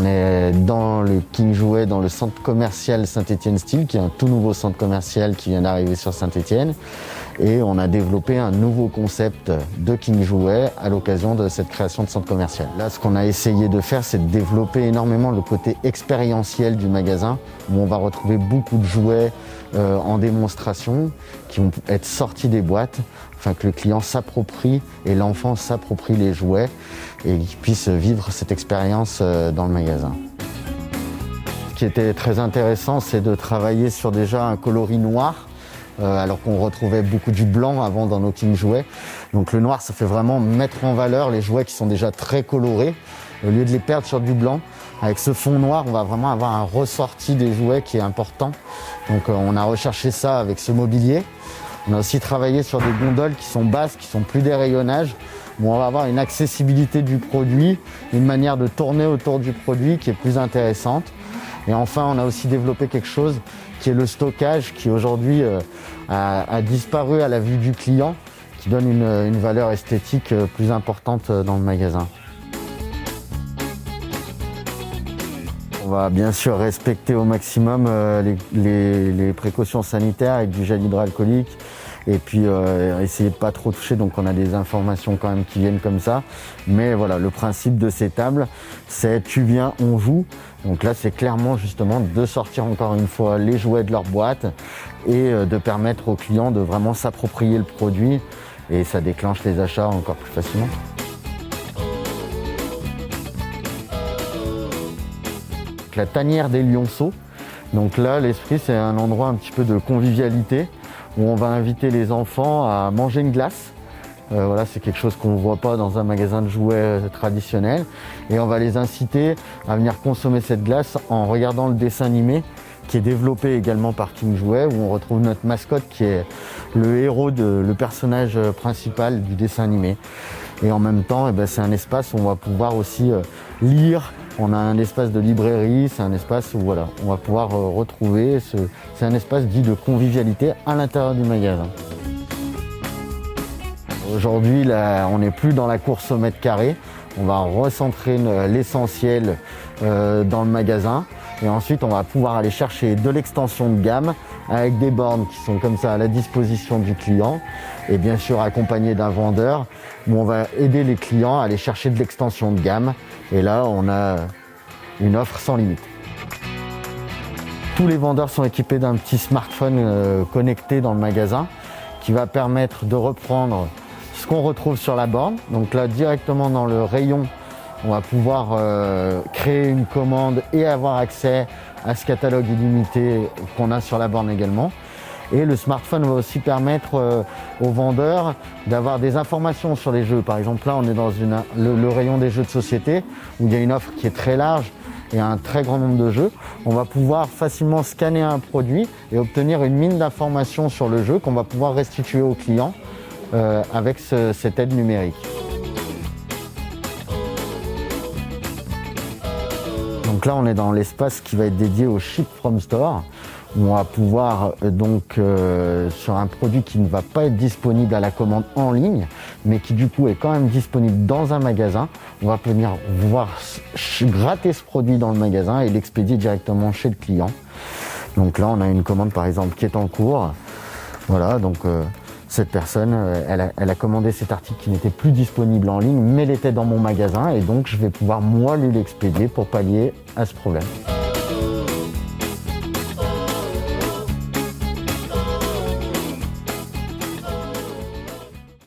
on est dans le King Jouet, dans le centre commercial Saint-Étienne Style, qui est un tout nouveau centre commercial qui vient d'arriver sur Saint-Étienne. Et on a développé un nouveau concept de King Jouet à l'occasion de cette création de centre commercial. Là, ce qu'on a essayé de faire, c'est de développer énormément le côté expérientiel du magasin, où on va retrouver beaucoup de jouets en démonstration qui vont être sortis des boîtes, afin que le client s'approprie et l'enfant s'approprie les jouets et qu'il puisse vivre cette expérience dans le magasin. Ce qui était très intéressant, c'est de travailler sur déjà un coloris noir, alors qu'on retrouvait beaucoup du blanc avant dans nos King Jouets. Donc le noir, ça fait vraiment mettre en valeur les jouets qui sont déjà très colorés, au lieu de les perdre sur du blanc. Avec ce fond noir, on va vraiment avoir un ressorti des jouets qui est important. Donc on a recherché ça avec ce mobilier. On a aussi travaillé sur des gondoles qui sont basses, qui sont plus des rayonnages, où on va avoir une accessibilité du produit, une manière de tourner autour du produit qui est plus intéressante. Et enfin, on a aussi développé quelque chose qui est le stockage, qui aujourd'hui a disparu à la vue du client, qui donne une valeur esthétique plus importante dans le magasin. On va bien sûr respecter au maximum les précautions sanitaires avec du gel hydroalcoolique et puis essayer de pas trop toucher, donc on a des informations quand même qui viennent comme ça. Mais voilà, le principe de ces tables, c'est tu viens, on joue. Donc là, c'est clairement justement de sortir encore une fois les jouets de leur boîte et de permettre aux clients de vraiment s'approprier le produit et ça déclenche les achats encore plus facilement. La tanière des lionceaux. Donc là, l'esprit, c'est un endroit un petit peu de convivialité où on va inviter les enfants à manger une glace. Voilà, c'est quelque chose qu'on ne voit pas dans un magasin de jouets traditionnel. Et on va les inciter à venir consommer cette glace en regardant le dessin animé qui est développé également par King Jouet, où on retrouve notre mascotte qui est le héros, le personnage principal du dessin animé. Et en même temps, c'est un espace où on va pouvoir aussi lire. On a un espace de librairie, c'est un espace où voilà, on va pouvoir retrouver, c'est un espace dit de convivialité à l'intérieur du magasin. Aujourd'hui, on n'est plus dans la course au mètre carré, on va recentrer l'essentiel dans le magasin et ensuite on va pouvoir aller chercher de l'extension de gamme avec des bornes qui sont comme ça à la disposition du client et bien sûr accompagné d'un vendeur où on va aider les clients à aller chercher de l'extension de gamme et là on a une offre sans limite. Tous les vendeurs sont équipés d'un petit smartphone connecté dans le magasin qui va permettre de reprendre ce qu'on retrouve sur la borne. Donc là directement dans le rayon, on va pouvoir créer une commande et avoir accès à ce catalogue illimité qu'on a sur la borne également. Et le smartphone va aussi permettre aux vendeurs d'avoir des informations sur les jeux. Par exemple, là, on est dans le rayon des jeux de société où il y a une offre qui est très large et un très grand nombre de jeux. On va pouvoir facilement scanner un produit et obtenir une mine d'informations sur le jeu qu'on va pouvoir restituer au client avec cette aide numérique. Donc là, on est dans l'espace qui va être dédié au Ship from Store, où on va pouvoir sur un produit qui ne va pas être disponible à la commande en ligne, mais qui du coup est quand même disponible dans un magasin, on va venir pouvoir gratter ce produit dans le magasin et l'expédier directement chez le client. Donc là, on a une commande par exemple qui est en cours. Voilà, donc cette personne, elle a commandé cet article qui n'était plus disponible en ligne, mais il était dans mon magasin et donc je vais pouvoir moi lui l'expédier pour pallier à ce problème.